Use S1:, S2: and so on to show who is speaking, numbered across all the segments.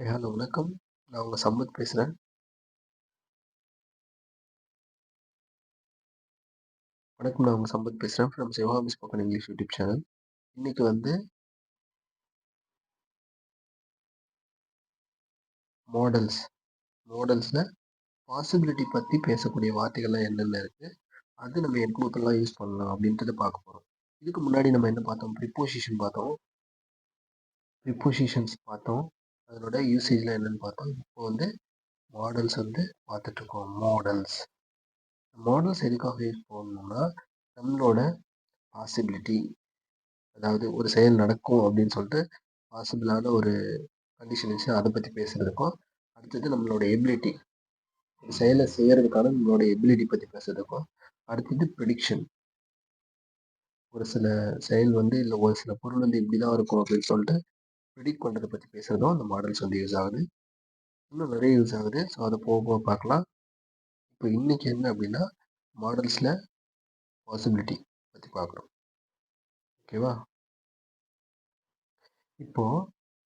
S1: Hello வணக்கம். நான் உங்க சம்பத் பேசுறேன். வணக்கம். நான் உங்க சம்பத் பேசுறேன் from Sivakami spoken English YouTube channel. இன்னைக்கு வந்து மாடல்ஸ் மாடல்ஸ்ல பாசிபிலிட்டி பத்தி பேசக்கூடிய வார்த்தைகள்லாம் என்னென்ன இருக்கு? அது நம்ம எப்பப்பலாம் யூஸ் பண்ணலாம் அப்படின்றத பார்க்க போறோம். இதுக்கு முன்னாடி நம்ம என்ன பார்த்தோம்? ப்ரிப்போசிஷன் பார்த்தோம். ப்ரிப்போசிஷன்ஸ் பார்த்தோம். அதனோட யூசேஜ்லாம் என்னன்னு பார்த்தோம். இப்போ வந்து மாடல்ஸ் வந்து பார்த்துட்டு இருக்கோம். மாடல்ஸ் மாடல்ஸ் எதுக்காக யூஸ் பண்ணணும்னா, நம்மளோட பாசிபிலிட்டி, அதாவது ஒரு செயல் நடக்கும் அப்படின்னு சொல்லிட்டு பாசிபிளான ஒரு கண்டிஷன் வச்சு அதை பற்றி பேசுறதுக்கும், அடுத்தது நம்மளோட எபிலிட்டி, ஒரு செயலை செய்யறதுக்கான நம்மளோட எபிலிட்டி பற்றி பேசுறதுக்கும், அடுத்தது ப்ரெடிக்ஷன், ஒரு சில செயல் வந்து இல்லை ஒரு சில பொருள் வந்து இப்படிதான் இருக்கும் அப்படின்னு சொல்லிட்டு ப்ரெடிக்ட் பண்ணுறதை பற்றி பேசுறதும் அந்த மாடல்ஸ் வந்து யூஸ் ஆகுது. இன்னும் நிறைய யூஸ் ஆகுது. ஸோ அதை போக போக பார்க்கலாம். இப்போ இன்னைக்கு என்ன அப்படின்னா, மாடல்ஸில் பாசிபிலிட்டி பற்றி பார்க்குறோம். ஓகேவா? இப்போ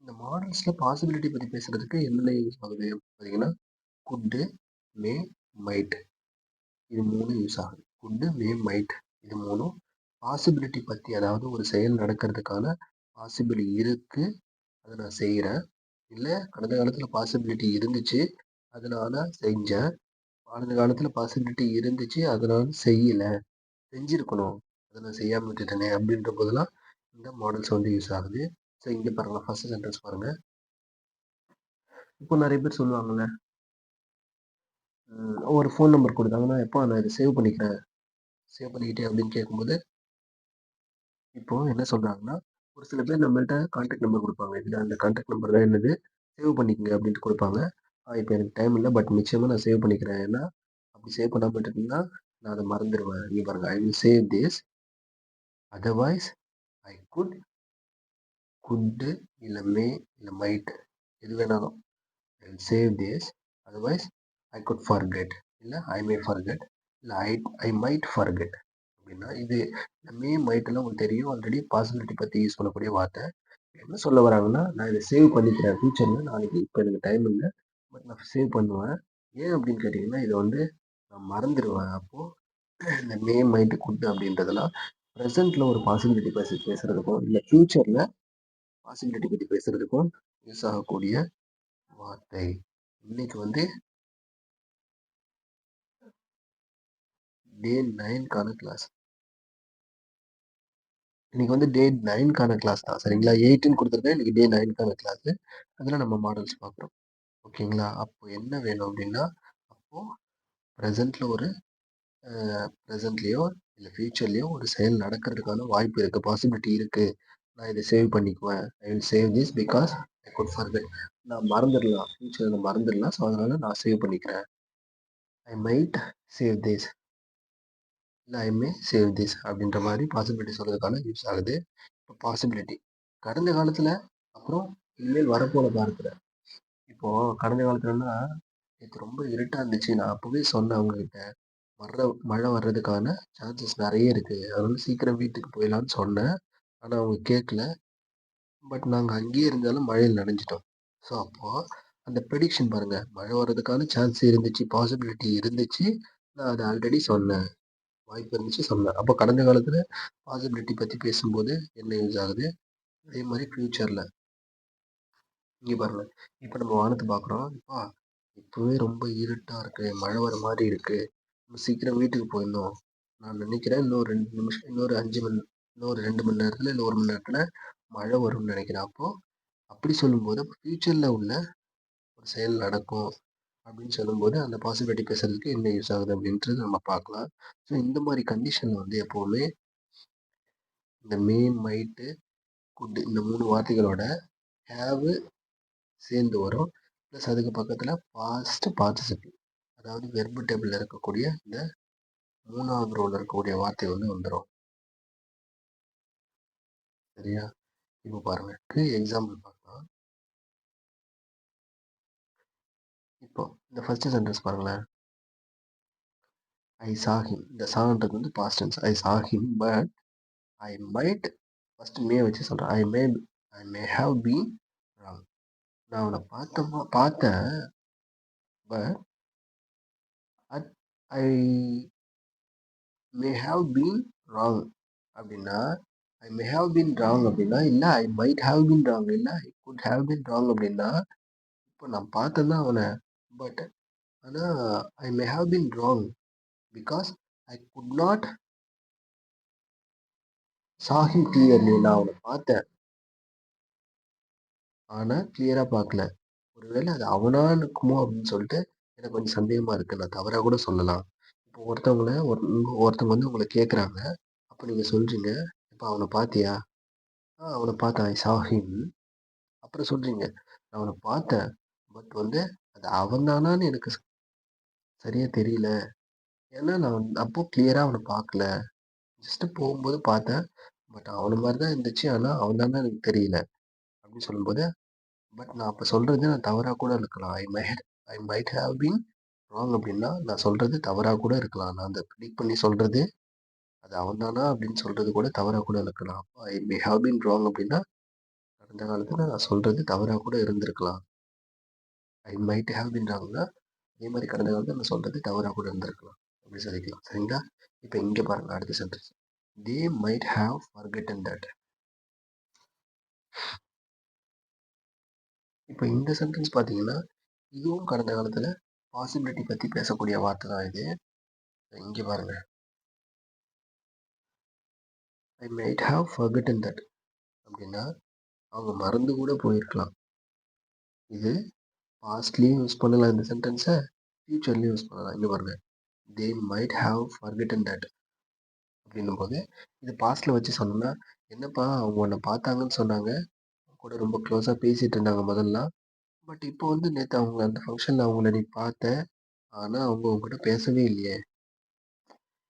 S1: இந்த மாடல்ஸில் பாசிபிலிட்டி பற்றி பேசுறதுக்கு என்னென்ன யூஸ் ஆகுது பார்த்தீங்கன்னா, குட்டு, மே, மைட், இது 3 யூஸ் ஆகுது. குட், மே, மைட், இது 3ம் பாசிபிலிட்டி பத்தி, அதாவது ஒரு செயல் நடக்கிறதுக்கான பாசிபிள் இருக்கு, அதை நான் செய்கிறேன். இல்லை கடந்த காலத்தில் பாசிபிலிட்டி இருந்துச்சு, அதனால செஞ்சேன். கடந்த காலத்தில் பாசிபிலிட்டி இருந்துச்சு, அதனால செய்யலை, செஞ்சிருக்கணும், அதை நான் செய்யாமல் விட்டுட்டேனே அப்படின்ற போதெல்லாம் இந்த மாடல்ஸ் வந்து யூஸ் ஆகுது. ஸோ இங்கே பாருங்க, ஃபர்ஸ்ட் சென்டென்ஸ் பாருங்க. இப்போ நிறைய பேர் சொல்லுவாங்கல்ல, ஒரு ஃபோன் நம்பர் கொடுத்தாங்கன்னா, எப்போ நான் இதை சேவ் பண்ணிக்கிறேன், சேவ் பண்ணிக்கிட்டேன் அப்படின்னு கேட்கும்போது, இப்போ என்ன சொல்றாங்கன்னா, ஒரு சில பேர் நம்மள்ட்ட கான்டாக்ட் நம்பர் குடுப்பாங்க. இதுல அந்த கான்டாக்ட் நம்பர் தான் என்னது, சேவ் பண்ணிக்கங்க அப்டின்ட்டு குடுப்பாங்க. இப்ப எனக்கு டைம் இல்ல. பட் நிச்சயமா நான் சேவ் பண்ணிக்கிறேன். ஏன்னா, அப்படி சேவ் பண்ணாம விட்டுட்டீங்கன்னா, நான் அத மறந்துருவேன். இங்க பாருங்க. I will save this. Otherwise I could இல்ல மே இல்ல மைட், எது வேணாலும். I will save this. Otherwise I could forget. இல்ல ஐ மே ஃபர்கெட். இல்ல ஐ மைட் ஃபர்கெட். அப்படின்னா இது மே மைட் எல்லாம் உங்களுக்கு தெரியும். ஆல்ரெடி பாசிபிலிட்டி பத்தி யூஸ் பண்ணக்கூடிய வார்த்தை. என்ன சொல்ல வராங்கன்னா, நான் இதை சேவ் பண்ணிக்கிறேன் ஃபியூச்சர்ல, நாளைக்கு இப்போ எனக்கு டைம் இல்லை, பட் நான் சேவ் பண்ணுவேன். ஏன் அப்படின்னு கேட்டிங்கன்னா, இதை வந்து நான் மறந்துடுவேன். அப்போது இந்த மே மைண்ட் குட் அப்படின்றதெல்லாம் ப்ரெசென்ட்டில் ஒரு பாசிபிலிட்டி பற்றி பேசுகிறதுக்கும், இல்லை ஃப்யூச்சரில் பாசிபிலிட்டி பற்றி பேசுகிறதுக்கும் யூஸ் ஆகக்கூடிய வார்த்தை. இன்னைக்கு வந்து டே 9க்கான கிளாஸ். இன்னைக்கு வந்து டே 9க்கான கிளாஸ் தான், சரிங்களா? 8ன்னு கொடுத்துருக்கேன். இன்னைக்கு டே 9க்கான கிளாஸ். அதில் நம்ம மாடல்ஸ் பார்க்குறோம். ஓகேங்களா? அப்போ என்ன வேணும் அப்படின்னா, அப்போ ப்ரெசென்ட்ல ஒரு ப்ரெசென்ட்லேயோ இல்லை ஃபியூச்சர்லேயோ ஒரு செயல் நடக்கிறதுக்கான வாய்ப்பு இருக்குது, பாசிபிலிட்டி இருக்குது. நான் இதை சேவ் பண்ணிக்குவேன். I will save this because I good forget. நான் மறந்துடலாம், ஃபியூச்சரில் மறந்துடலாம். ஸோ அதனால நான் சேவ் பண்ணிக்கிறேன். ஐ மைட் சேவ் திஸ், இல்லை ஐ மே சேவ் திஸ் அப்படின்ற மாதிரி பாசிபிலிட்டி சொல்றதுக்கான யூஸ் ஆகுது. இப்போ பாசிபிலிட்டி கடந்த காலத்தில், அப்புறம் இனிமேல் வரப்போகிற காலத்தில். இப்போ கடந்த காலத்துலன்னா, நேற்று ரொம்ப இருட்டா இருந்துச்சு. நான் அப்பவே சொன்னேன் அவங்ககிட்ட, மழை வர்றதுக்கான சான்சஸ் நிறைய இருக்கு. அதனால சீக்கிரம் வீட்டுக்கு போயிடலான்னு சொன்னேன். ஆனா அவங்க கேட்கல. பட் நாங்க அங்கேயே இருந்தாலும் மழையில் நனைஞ்சிட்டோம். ஸோ அப்போ அந்த ப்ரெடிக்ஷன் பாருங்க, மழை வர்றதுக்கான சான்ஸ் இருந்துச்சு, பாசிபிலிட்டி இருந்துச்சு. நான் அதை ஆல்ரெடி சொன்னேன், வாய்ப்பு இருந்துச்சு சொன்னேன். அப்போ கடந்த காலத்துல பாசிபிலிட்டி பத்தி பேசும்போது என்ன யூஸ் ஆகுது? அதே மாதிரி ஃபியூச்சர்ல இங்கே பாருங்க. இப்போ நம்ம வானத்தை பார்க்குறோம். இப்போவே ரொம்ப இருட்டா இருக்கு, மழை வர மாதிரி இருக்கு, நம்ம சீக்கிரம் வீட்டுக்கு போயிடணும். நான் நினைக்கிறேன் இன்னும் 2 நிமிஷம், இன்னொரு 2 மணி நேரத்துல, இல்லை 1 மணி நேரத்துல மழை வரும்னு நினைக்கிறேன். அப்போ அப்படி சொல்லும்போது, அப்போ ஃபியூச்சர்ல உள்ள ஒரு செயல் நடக்கும் அப்படின்னு சொல்லும்போது, அந்த பாசிபிலிட்டி பேசுறதுக்கு என்ன யூஸ் ஆகுது அப்படின்றது நம்ம பார்க்கலாம். ஸோ இந்த மாதிரி கண்டிஷன்ல வந்து எப்பவுமே இந்த மே, மைட்டு, குட், இந்த 3 வார்த்தைகளோட ஹேவ் சேர்ந்து வரும். ப்ளஸ் அதுக்கு பக்கத்தில் பாஸ்ட் பார்ட்டிசிபிள், அதாவது வெர்பு டேபிளில் இருக்கக்கூடிய இந்த 3வது ரோல இருக்கக்கூடிய வார்த்தை வந்து வந்துடும். சரியா? இப்போ பாருங்க, எக்ஸாம்பிள் பார்க்கலாம். இப்போ இந்த ஃபர்ஸ்ட் சென்டென்ஸ் பாருங்களேன். ஐ சா ஹிம். இந்த சான்றது வந்து past tense. I saw him but I might, first may வச்சு சொல்கிறேன். I may have been wrong. நான் அவன பார்த்தேன். But at I may have been wrong அப்படின்னா, I may have been wrong அப்படின்னா, இல்ல I might have been wrong, இல்ல I could have been wrong அப்படின்னா, இப்போ நான் பார்த்தேன் தான் அவன. பட் ஆனா I may have been wrong because I could not saw him clearly. நான் அவன பார்த்தேன். ஆனா கிளியரா பார்க்கல. ஒருவேளை அது அவனா இருக்குமோ அப்படின்னு சொல்லிட்டு எனக்கு கொஞ்சம் சந்தேகமா இருக்கு. நான் தவறா கூட சொல்லலாம். இப்போ ஒருத்தவங்க வந்து உங்கள கேட்குறாங்க. அப்ப நீங்க சொல்றீங்க, "எப்பா அவன பார்த்தியா?" அவன பார்த்தேன். ஐ சா ஹிம். அப்புறம் சொல்றீங்க, "நான் அவன பார்த்தேன். பட் வந்து அது அவன் தானான்னு எனக்கு சரியா தெரியல. ஏன்னா நான் அப்போ கிளியரா அவன பார்க்கல. ஜஸ்ட் போகும்போது பார்த்தேன். பட் அவன மாரி தான் இருந்துச்சு. ஆனா அவன் தான்னு எனக்கு தெரியல." அப்படின்னு சொல்லும்போது, பட் நான் அப்ப சொல்றது நான் தவறா கூட இருக்கலாம். ஐ மைட் ஹேவ் பீன் ராங் அப்படின்னா, நான் சொல்றது தவறா கூட இருக்கலாம். நான் அந்த ப்ரிடிக்ட் பண்ணி சொல்றது, அது அவன் தானா அப்படின்னு சொல்றது கூட தவறா கூட இருக்கலாம். ஐ மே ஹேவ் பீன் ராங் அப்படின்னா, கடந்த காலத்துல நான் சொல்றது தவறா கூட இருந்திருக்கலாம். ஐ மைட் ஹேவ் பீன் ராங்னா, அதே மாரி கடந்த காலத்துல நான் சொல்றது தவறா கூட இருந்திருக்கலாம். அப்படி சொல்லிக்கலாம். சரிங்களா? இப்ப இங்க பாருங்க அடுத்த sentence. They might have forgotten that. இப்ப இந்த சென்டென்ஸ் பார்த்தீங்கன்னா, இதுவும் கடந்த காலத்துல பாசிபிலிட்டி பத்தி பேசக்கூடிய வார்த்தை தான் இது. இங்க பாருங்க. ஐ மைட் ஹேவ் ஃபர்கெட்டன் தட் அப்படின்னா, அவங்க மறந்து கூட போயிருக்கலாம். இது பாஸ்ட்லயும் யூஸ் பண்ணலாம் இந்த சென்டென்ஸ, ஃபியூச்சர்லயும் யூஸ் பண்ணலாம். இங்க பாருங்க. தே மைட் ஹேவ் ஃபர்கெட்டன் தட் அப்படின்னும்போது, இது பாஸ்ட்ல வச்சு சொன்னோம்னா, என்னப்பா அவங்க உன்ன பார்த்தாங்கன்னு சொன்னாங்க. உன் கூட ரொம்ப க்ளோஸா பேசிட்டு இருந்தாங்க முதல்லாம். பட் இப்போ வந்து நேத்து அவங்க அந்த ஃபங்ஷன்ல அவங்கள நீ பார்த்த. ஆனா அவங்க உன்கிட்ட பேசவே இல்லையே.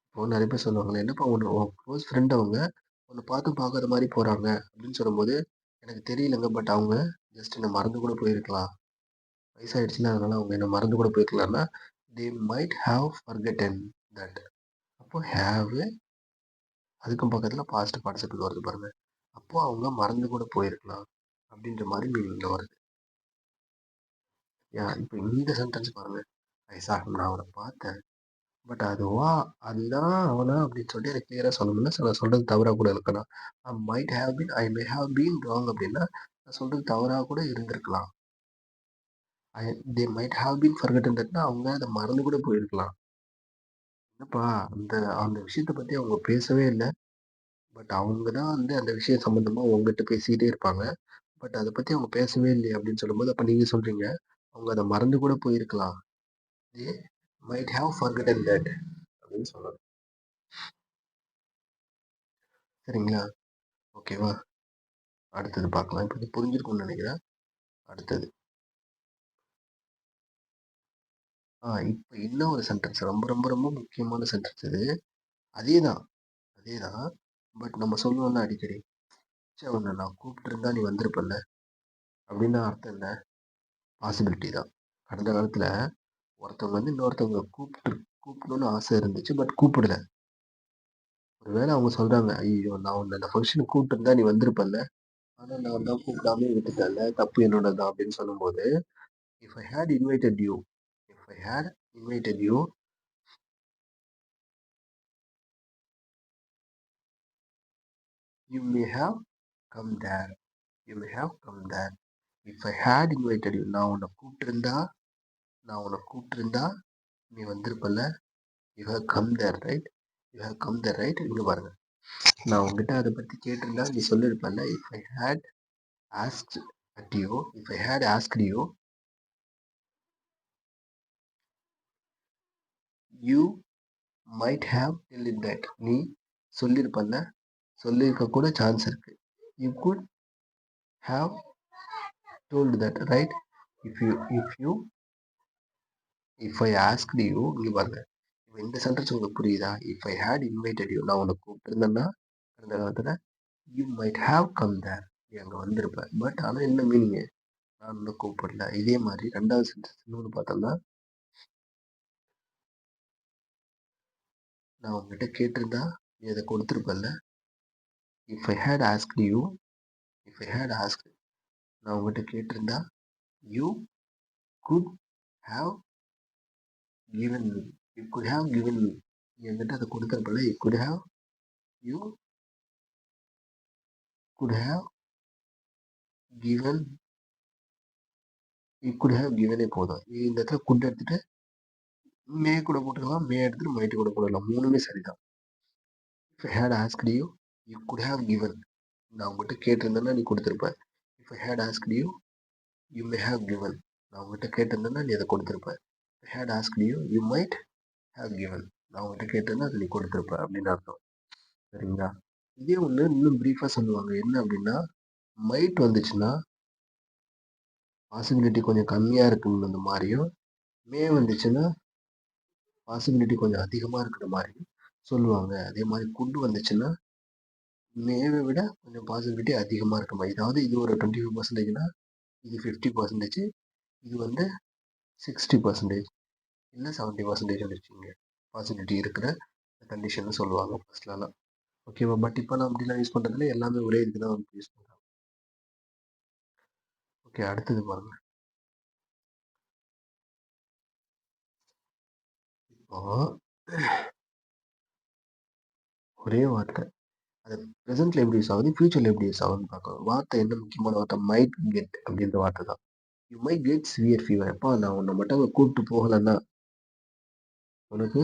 S1: இப்போ நெறைய பேர் சொல்லுவாங்கல்ல, "என்னப்பா உன் க்ளோஸ் ஃப்ரெண்ட் அவங்க. உன்ன பார்த்தும் பார்க்காத மாரி போறாங்க." அப்படின்னு சொல்லும்போது, எனக்கு தெரியலங்க. பட் அவங்க ஜஸ்ட் என்ன மறந்து கூட போயிருக்கலாம். வயசாயிடுச்சுல்ல, அதனால அவங்க என்ன மறந்து கூட போயிருக்கலாம்னா, தே மைட் ஹேவ் ஃபர்கெட்டன் தட். அப்போ ஹேவ் அதுக்கும் பக்கத்துல பாஸ்ட் பார்ட்டிசிபிள் வருது பாருங்க. அப்போ அவங்க மறந்து கூட போயிருக்கலாம். அப்படின்ற மாரி மீனிங்ல வருது. இப்போ இந்த சென்டென்ஸ் பாருங்க. ஐ சா ஹிம். நான் அவன பார்த்தேன். பட் அதுதான் அவனா அப்படின்னு சொல்லிட்டு எனக்கு கிளியரா சொல்ல முடியல. நான் சொல்றது தவறா கூட இருக்கலாம். ஐ மே ஹேவ் பீன் ராங் அப்படின்னா, நான் சொல்றது தவறா கூட இருந்திருக்கலாம். தே மைட் ஹேவ் பீன் ஃபர்கெட்டன் தட்னா, அவங்க அத மறந்து கூட போயிருக்கலாம். என்னப்பா அந்த அந்த விஷயத்த பத்தி அவங்க பேசவே இல்ல. பட் அவங்க தான் வந்து அந்த விஷயம் சம்மந்தமா உங்ககிட்ட பேசிக்கிட்டே இருப்பாங்க. பட் அத பத்தி அவங்க பேசவே இல்லையே அப்படின்னு சொல்லும்போது, அப்ப நீங்க சொல்றீங்க, அவங்க அத மறந்து கூட போயிருக்கலாம். தே மைட் ஹேவ் ஃபர்கெட்டன் தட் அப்படின்னு சொல்லலாம். சரிங்களா? ஓகேவா? அடுத்தது பார்க்கலாம். இப்ப இது புரிஞ்சிருக்கும்னு நெனைக்கிறேன். அடுத்தது. இப்ப இன்னும் ஒரு சென்டென்ஸ் ரொம்ப ரொம்ப ரொம்ப முக்கியமான சென்டென்ஸ் இது. அதேதான், அதேதான். பட் நம்ம சொல்லுவோம்ல அடிக்கடி, "ச்சே உன்ன நான் கூப்பிட்டுருந்தா நீ வந்திருப்பல்ல." அப்படின்னா அர்த்தம் என்ன? பாசிபிலிட்டி தான். கடந்த காலத்துல ஒருத்தவங்க வந்து இன்னொருத்தவங்கள கூப்பிடணும்னு ஆசை இருந்துச்சு. பட் கூப்பிடல. ஒருவேளை அவங்க சொல்றாங்க, "ஐயய்யோ! நான் உன்ன இந்த ஃபங்ஷனுக்கு கூப்பிட்டுருந்தா நீ வந்திருப்பல்ல. ஆனா நான் தான் கூப்பிடாமயே விட்டுட்டேன்ல. தப்பு என்னோடது தான்." அப்படின்னு சொல்லும்போது, if I had invited you if I had invited you you may have come there. You may have come there. If I had invited you நான் உன்ன கூப்பிட்டிருந்தா நீ வந்திருப்பல்ல. You have come there right. You have come there right. இங்க பாருங்க. நான் உன்கிட்ட அத பத்தி கேட்டிருந்தா நீ சொல்லியிருப்பல்ல. If I had asked at you if I had asked you you might have tell it that. நீ சொல்லியிருப்பல்ல. சொல்லியிருக்க கூட சான்ஸ் இருக்கு. You could have told that right. If you if I asked you இங்க பாருங்க. இப்ப இந்த சென்டென்ஸ் உங்களுக்கு புரியுதா? If I had invited you நான் உன்ன கூப்பிட்டிருந்தேன்னா, கடந்த காலத்துல you might have come there. நீ அங்க வந்திருப்ப. பட் ஆனா என்ன மீனிங்கு? நான் உன்ன கூப்பிடல. இதே மாரி 2வது சென்டென்ஸ் இன்னொன்னு பார்த்தோம்னா, நான் உன்கிட்ட கேட்டிருந்தா நீ அத கொடுத்திருப்பல்ல. If I had asked you if I had asked நான் உன்கிட்ட கேட்டிருந்தா you could have given me. You could have given me. நீ என்கிட்ட அதை கொடுத்துருப்பல. You could have given you could have கிவனே போதும். இந்த இடத்துல குட் எடுத்துட்டு மே கூட போட்டுக்கலாம், மே எடுத்துட்டு மைட்டு கூட போடலாம், மூணுமே சரிதான். If I had asked you, you could have given. நான் உங்ககிட்ட கேட்டிருந்தேன்னா நீ கொடுத்துருப்ப. If I had asked you, you may have given. நான் உங்ககிட்ட கேட்டிருந்தேன்னா நீ அதை கொடுத்துருப்ப. I had asked you, you might have given. நான் உங்ககிட்ட கேட்டிருந்தா அதை நீ கொடுத்துருப்ப அப்படின்னு அர்த்தம். சரிங்களா? இதே ஒன்று இன்னும் ப்ரீஃபாக சொல்லுவாங்க. என்ன அப்படின்னா, மைட் வந்துச்சுன்னா பாசிபிலிட்டி கொஞ்சம் கம்மியாக இருக்குன்னு அந்த மாதிரியும், மே வந்துச்சுன்னா பாசிபிலிட்டி கொஞ்சம் அதிகமாக இருக்கிற மாதிரியும் சொல்லுவாங்க. அதே மாதிரி குட் வந்துச்சுன்னா மேவை விட கொஞ்சம் பாசிபிலிட்டி அதிகமாக இருக்க மாதிரி. அதாவது இது ஒரு 25%, இது 50%, இது வந்து 60% இல்லை 70% வச்சுக்கோங்க. பாசிபிலிட்டி இருக்கிற கண்டிஷன் சொல்லுவாங்க ஃபர்ஸ்ட்லாம். ஓகேவா? பட் இப்போ நான் அப்படிலாம் யூஸ் பண்ணுறதுல எல்லாமே ஒரே இதுக்கு தான் வந்து யூஸ் பண்ணுறேன். ஓகே, அடுத்தது பாருங்க. இப்போ ஒரே வார்த்தை அது ப்ரெசென்ட்ல எப்படி யூஸ் ஆகுது, ஃபியூச்சர்ல எப்படி யூஸ் ஆகுதுன்னு பார்க்கலாம். வார்த்தை என்ன முக்கியமான வார்த்தை? மைட் கெட் அப்படின்ற வார்த்தை தான். You might get severe fever. எப்பா நான் உன்னை மட்டும் அங்கே கூப்பிட்டு போகலன்னா உனக்கு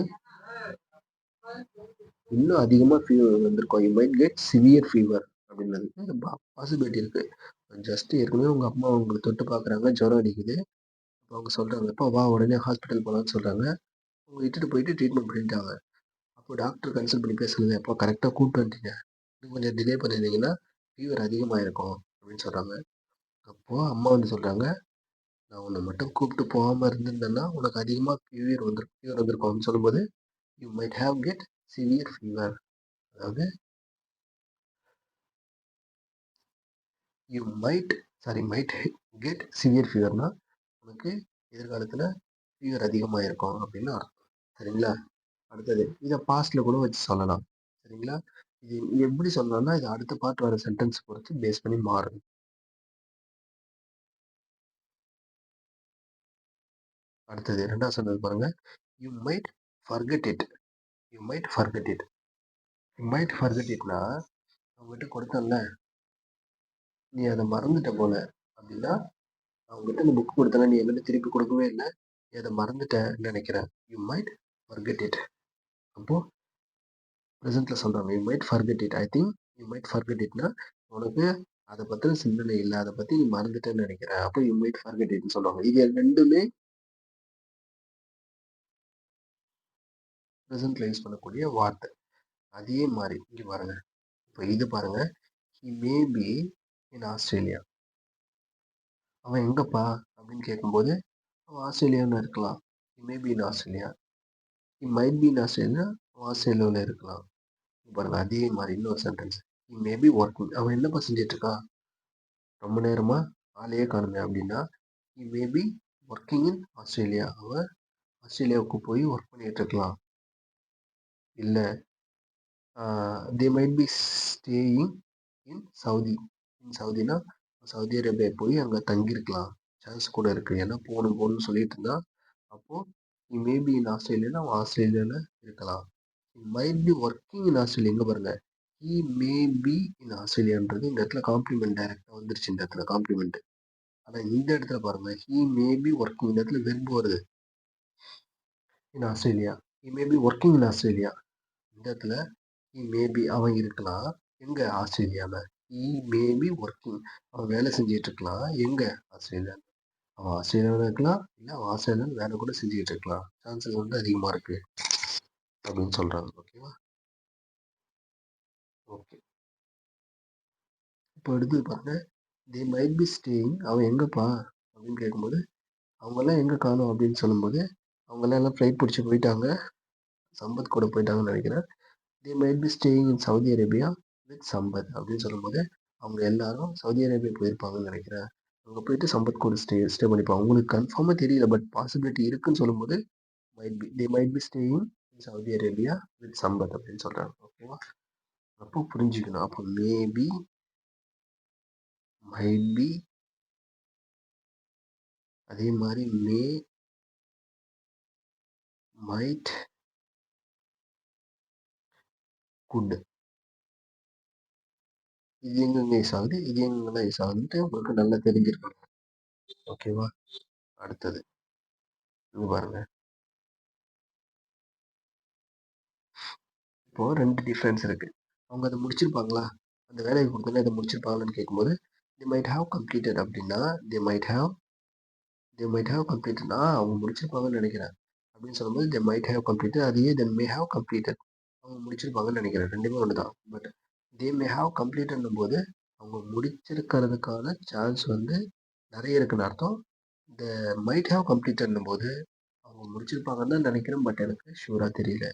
S1: இன்னும் அதிகமாக ஃபீவர் வந்திருக்கும். You might get severe fever அப்படின்றதுக்கு பாசிபிலிட்டி இருக்கு. ஜஸ்ட் ஏற்கனவே உங்க அம்மா உங்களை தொட்டு பார்க்குறாங்க, ஜுரம் அடிக்குது. அப்போ அவங்க சொல்றாங்க, எப்பா வா உடனே ஹாஸ்பிட்டல் போகலான்னு சொல்றாங்க. அவங்க இட்டுட்டு போயிட்டு ட்ரீட்மெண்ட் பண்ணிட்டாங்க. அப்போ டாக்டர் கன்சல்ட் பண்ணி பேசுறது, எப்போ கரெக்டாக கூப்பிட்டு வந்துட்டீங்க, இன்னும் கொஞ்சம் டிலே பண்ணியிருந்தீங்கன்னா ஃபீவர் அதிகமாயிருக்கும் அப்படின்னு சொல்றாங்க. அப்போ அம்மா வந்து சொல்றாங்க, நான் உன்னை மட்டும் கூப்பிட்டு போகாம இருந்திருந்தேன்னா உனக்கு அதிகமாக ஃபீவர் வந்திருக்கும் அப்படின்னு சொல்லும்போது you might have get severe fever. அதாவது you might might get severe ஃபீவர்னா உனக்கு எதிர்காலத்தில் ஃபீவர் அதிகமாக இருக்கும் அப்படின்னு அர்த்தம். சரிங்களா? அடுத்தது இதை பாஸ்ட்ல கூட வச்சு சொல்லலாம். சரிங்களா? இது இது எப்படி சொல்லலாம்னா இது அடுத்த பார்ட் வர சென்டென்ஸ் பொறுத்து பேஸ் பண்ணி மாறும். அடுத்தது ரெண்டாவது சொன்னது பாருங்க. You might forget it. You might forget it. You might forget இட்னா அவங்ககிட்ட கொடுத்தேன்ல, நீ அதை மறந்துட்ட போல அப்படின்னா, அவங்ககிட்ட இந்த புக் கொடுத்தல, நீ என்கிட்ட திருப்பி கொடுக்கவே இல்லை, நீ அதை மறந்துட்டேன்னு நினைக்கிறேன். You might forget it. அப்போ ப்ரெசென்ட்ல சொல்றாங்க, you might forget it. I think you might forget இட்னா உனக்கு அதை பத்தின சிந்தனை இல்லை, அதை பத்தி நீ மறந்துட்டேன்னு நினைக்கிறேன். அப்போ யூ மைட் ஃபர்கெட் இட்னு சொல்லுவாங்க. இது ரெண்டுமே ப்ரெசென்ட்ல யூஸ் பண்ணக்கூடிய வார்த்தை. அதே மாதிரி இங்க பாருங்க. இப்போ இது பாருங்க. He may be in Australia. அவன் எங்கப்பா அப்படின்னு கேட்கும்போது அவன் ஆஸ்திரேலியான்னு இருக்கலாம். He may be in Australia. He might be in Australia. அவன் ஆஸ்திரேலியாவில் இருக்கலாம். பாருங்க அதே மாதிரி இன்னொரு sentence. He may be working. அவன் என்னப்பா செஞ்சுட்டு இருக்கான், ரொம்ப நேரமா ஆளையே காணுமே அப்படின்னா he may be working in Australia. அவன் ஆஸ்திரேலியாவுக்கு போய் ஒர்க் பண்ணிட்டு இருக்கலாம். இல்லை they might be staying in Saudi. In சவுதினா சவுதி அரேபியா போய் அங்கே தங்கியிருக்கலாம். சான்ஸ் கூட இருக்கு. ஏன்னா போகணும்னு சொல்லிட்டு இருந்தா. அப்போ மேபி இன் ஆஸ்திரேலியானா அவன் ஆஸ்திரேலியாவில் இருக்கலாம். Might be working in Australia. எங்க பாருங்க, ஹி மே பி இன் ஆஸ்திரேலியான்றது இந்த இடத்துல காம்ப்ளிமெண்ட் டைரக்டா வந்துருச்சு. இந்த இடத்துல காம்ப்ளிமெண்ட். ஆனா இந்த இடத்துல பாருங்க, ஹி மே பி ஒர்க்கிங், இந்த இடத்துல வெர்பு வருது இன் Australia. He may be working in Australia. இந்த இடத்துல ஹி மே பி அவன் இருக்கலாம் எங்க, ஆஸ்திரேலியாவில். ஹி மே பி ஒர்க்கிங் அவன் வேலை செஞ்சுட்டு இருக்கலாம் எங்க, ஆஸ்திரேலியா. அவன் ஆஸ்திரேலியாவில் இருக்கலாம், இல்லை அவன் ஆஸ்திரேலியாவில் வேலை கூட செஞ்சுட்டு இருக்கலாம். சான்சஸ் வந்து அதிகமாக இருக்கு அப்படின்னு சொல்றாங்க. ஓகேவா? ஓகே. இப்போ எடுத்து பாருங்க. தே மைட் பி ஸ்டேயிங். அவன் எங்கப்பா அப்படின்னு கேட்கும்போது அவங்கெல்லாம் எங்கே காணும் அப்படின்னு சொல்லும்போது அவங்கெல்லாம் ஃப்ளைட் பிடிச்சி போயிட்டாங்க, சம்பத் கூட போயிட்டாங்கன்னு நினைக்கிறேன். தே might be staying in Saudi Arabia with Sampath அப்படின்னு சொல்லும்போது அவங்க எல்லாரும் சவுதி அரேபியா போயிருப்பாங்கன்னு நினைக்கிறேன். அங்கே போயிட்டு சம்பத் கூட ஸ்டே பண்ணிப்பாங்க. உங்களுக்கு கன்ஃபார்மாக தெரியல, பட் பாசிபிலிட்டி இருக்குன்னு சொல்லும்போது might be they might be staying in Saudi Arabia with Sampath அப்படின்னு சொல்கிறாங்க. ஓகேவா? அப்போ புரிஞ்சுக்கணும். அப்போ மேபி, மைட் பி, அதே மாரி மே, மைட், குட். இது எங்கெங்க யூஸ் ஆகுது? இது எங்கெங்கலாம் யூஸ் ஆகுதுன்ட்டு உங்களுக்கு நல்லா தெரிஞ்சிருக்கணும். ஓகேவா? அடுத்தது. இங்க பாருங்க. இப்போ 2 டிஃபரன்ஸ் இருக்கு. அவங்க அத முடிச்சிருப்பாங்களா? அந்த வேலைய குடுத்தோனே இத முடிச்சிருப்பாங்களான்னு கேட்கும்போது, "தே மைட் ஹேவ் கம்ப்ளீட்டட்" அப்படின்னா, தே மைட் ஹேவ் கம்ப்ளீட்டட்னா அவங்க முடிச்சிருப்பாங்கன்னு நெனைக்கிறேன். அப்படின்னு சொல்லும்போது, தே மைட் ஹேவ் கம்ப்ளீட்டட் அதையே தென் மே ஹேவ் கம்ப்ளீட்டட். அவங்க முடிச்சிருப்பாங்கன்னு நெனைக்கிறேன். 2மே ஒண்ணு தான். பட் தே மே ஹேவ் கம்ப்ளீட்டட்ன்னும்போது, அவங்க முடிச்சிருக்கிறதுக்கான சான்ஸ் வந்து நெறைய இருக்குன்னு அர்த்தம். இந்த மைட் ஹேவ் கம்ப்ளீட்டட்ன்னும்போது, அவங்க முடிச்சிருப்பாங்கன்னு தான் நெனைக்கிறேன். பட் எனக்கு ஷூரா தெரியல.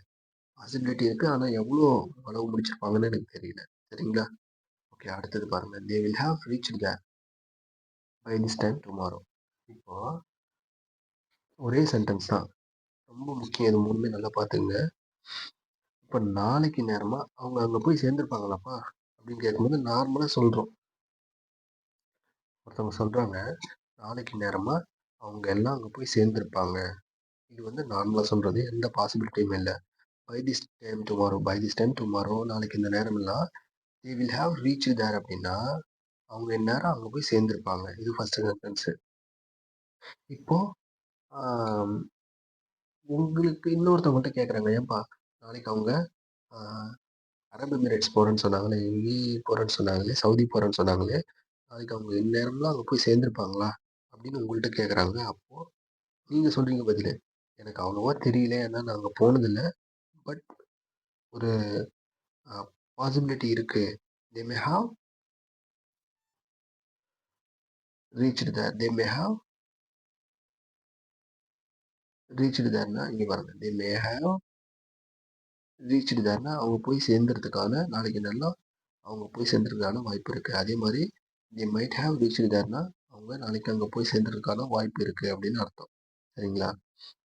S1: பாசிபிலிட்டி இருக்கு. ஆனா எவ்வளோ அளவு முடிச்சிருப்பாங்கன்னு எனக்கு தெரியல. சரிங்களா? ஓகே. அடுத்தது பாருங்க. They will have reached there by this time tomorrow. இப்போ ஒரே சென்டென்ஸ் தான். ரொம்ப முக்கியம். இது 3மே நல்லா பார்த்துக்கங்க. இப்ப நாளைக்கு நேரமா அவங்க அங்க போய் சேர்ந்திருப்பாங்களாப்பா? அப்படின்னு கேட்கும்போது நார்மலா சொல்றோம். ஒருத்தவங்க சொல்றாங்க, நாளைக்கு நேரமா அவங்க எல்லாம் அங்க போய் சேர்ந்திருப்பாங்க. இது வந்து நார்மலா சொல்றது. எந்த பாசிபிலிட்டியும் இல்ல. பை திஸ் டைம் டுமாரோ நாளைக்கு இந்த நேரமெல்லாம் தே வில் ஹேவ் ரீச்டு தேர் அப்படின்னா, அவங்க இந்நேரம் அங்க போய் சேர்ந்திருப்பாங்க. இது ஃபர்ஸ்ட் சென்டென்ஸ். இப்போ ஆம், உங்களுக்கு இன்னொருத்தவங்கள்ட்ட கேட்குறாங்க, ஏன்பா நாளைக்கு அவங்க ஆ, அரபு எமிரேட்ஸ் போறேன்னு சொன்னாங்களே, UAE போறேன்னு சொன்னாங்களே, சவுதி போறேன்னு சொன்னாங்களே, நாளைக்கு அவங்க இந்நேரம்லாம் அங்க போய் சேர்ந்திருப்பாங்களா? அப்படின்னு உங்கள்ட்ட கேட்குறாங்க. அப்போ நீங்க சொல்றீங்க பதிலு, எனக்கு அவ்வளவா தெரியல. ஏன்னா நான் அங்க போனதில்ல. பட் ஒரு பாசிபிலிட்டி இருக்கு. They may have reached there. They may have reached தேர்னா இங்க பாருங்க. தே மே ஹாவ் ரீச்டு தேர்னா அவங்க போய் சேர்ந்தறதுக்கான நாளைக்கு நல்லா அவங்க போய் சேர்ந்தறதுக்கான வாய்ப்பு இருக்கு. அதே மாதிரி தே மைட் ஹேவ் ரீச்டு தேர்னா அவங்க நாளைக்கு அங்க போய் சேர்ந்தறதுக்கான வாய்ப்பு இருக்கு அப்படின்னு அர்த்தம். சரிங்களா?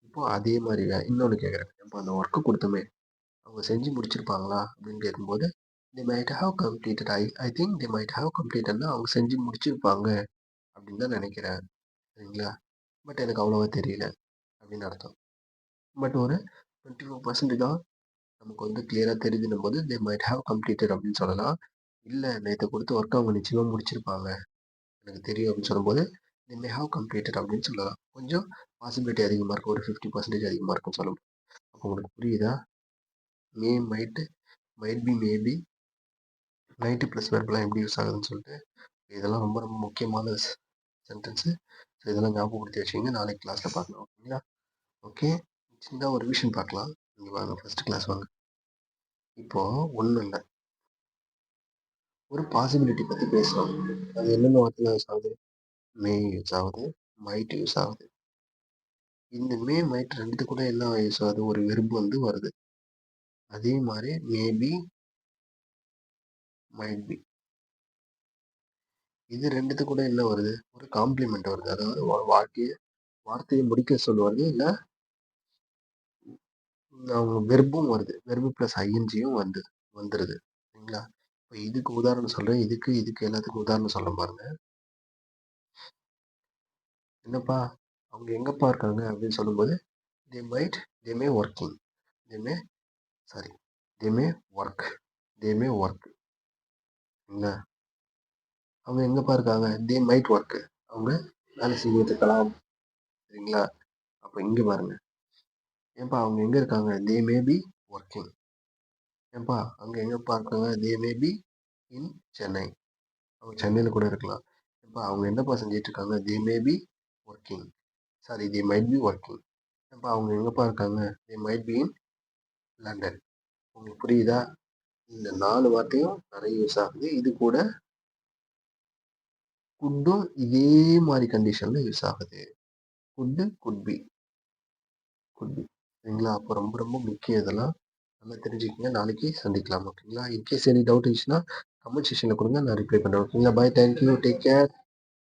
S1: இப்போ அதே மாதிரி இன்னொன்னு கேட்குறேன். இப்போ அந்த ஒர்க்கு கொடுத்தோமே, அவங்க செஞ்சு முடிச்சிருப்பாங்களா அப்படின்னு கேட்கும்போது, they might have completed. I think they might have கம்ப்ளீட்டட்னா அவங்க செஞ்சு முடிச்சிருப்பாங்க அப்படின்னு தான் நினைக்கிறேன். சரிங்களா? பட் எனக்கு அவ்வளவா தெரியல அப்படின்னு அர்த்தம். பட் ஒரு 24% தான் நமக்கு வந்து கிளியரா தெரியுதுன்னும் போது தே மைட் ஹேவ் கம்ப்ளீட்டட் அப்படின்னு சொல்லலாம். இல்ல நேத்து கொடுத்த ஒர்க் அவங்க நிச்சயமா முடிச்சிருப்பாங்க. எனக்கு தெரியும் அப்படின்னு சொல்லும்போது, தே மே ஹேவ் கம்ப்ளீட்டட் அப்படின்னு சொல்லலாம். கொஞ்சம் பாசிபிலிட்டி அதிகமா இருக்கும். ஒரு 50% அதிகமா இருக்கும்னு சொல்லலாம். அப்போ உங்களுக்கு புரியுதா? May, might be, maybe, might plus வெர்ப்லாம் எப்படி யூஸ் ஆகுதுன்னு சொல்லிட்டு, இதெல்லாம் ரொம்ப ரொம்ப முக்கியமான சென்டென்ஸு. ஸோ இதெல்லாம் ஞாபகப்படுத்தி வச்சுக்கங்க. நாளைக்கு கிளாஸ்ல பார்க்கலாம். ஓகேங்களா? ஓகே. சின்னதா ஒரு விஷயம் பார்க்கலாம். நீங்க வாங்க ஃபர்ஸ்ட் கிளாஸ் வாங்க. இப்போ ஒண்ணும் இல்ல. ஒரு பாசிபிலிட்டி பத்தி பேசுறோம். அது என்னென்ன வார்த்தைலாம் யூஸ் ஆகுது? மே யூஸ் ஆகுது, மைட் யூஸ் ஆகுது. இந்த மே, மைட் 2 கூட என்ன யூஸ் ஆகுது? ஒரு வெர்ப் வந்து வருது. அதே மாரி மேபி, மைட் பி. இது 2 கூட என்ன வருது? ஒரு காம்ப்ளிமெண்ட் வருது. அதாவது வார்த்தையை முடிக்க சொல்லுவது. இல்ல அவங்க வெர்பும் வருது. வெர்பு பிளஸ் ஐஎன்ஜியும் வந்துருது. சரிங்களா? இப்போ இதுக்கு உதாரணம் சொல்றேன். இதுக்கு எல்லாத்துக்கும் உதாரணம் சொல்றேன் பாருங்க. என்னப்பா அவங்க எங்கப்பா இருக்காங்க அப்படின்னு சொல்லும்போது, they might they May working they May sorry they May work they May work. சரிங்களா? அவங்க எங்கப்பா இருக்காங்க? They might work. அவங்க வேலை செஞ்சுட்டு இருக்கலாம். சரிங்களா? அப்ப இங்க பாருங்க. ஏன்பா அவங்க எங்க இருக்காங்க? They may be working. ஏன்பா அங்க எங்கப்பா இருக்காங்க? They may be in Chennai. அவங்க சென்னையில கூட இருக்கலாம். ஏன்பா அவங்க என்னப்பா செஞ்சுட்டு இருக்காங்க? They may be working. Sorry they might be working. ஏன்பா அவங்க எங்கப்பா இருக்காங்க? They might be in London. உங்களுக்கு புரியுதா? இந்த 4 வார்த்தையும் நிறைய யூஸ் ஆகுது. இது கூட குட்டும் இதே மாதிரி கண்டிஷன்ல யூஸ் ஆகுது. Good, could be, could be. சரிங்களா? அப்போ ரொம்ப ரொம்ப முக்கியம் இதெல்லாம். நல்லா தெரிஞ்சுக்கங்க. நாளைக்கு சந்திக்கலாம். ஓகேங்களா? இன்கேஸ் எனி டவுட் இருந்துச்சுன்னா கமெண்ட் செக்ஷன்ல கொடுங்க. நான் ரிப்ளை பண்றேன். ஓகேங்களா? பாய். தேங்க்யூ. Take care.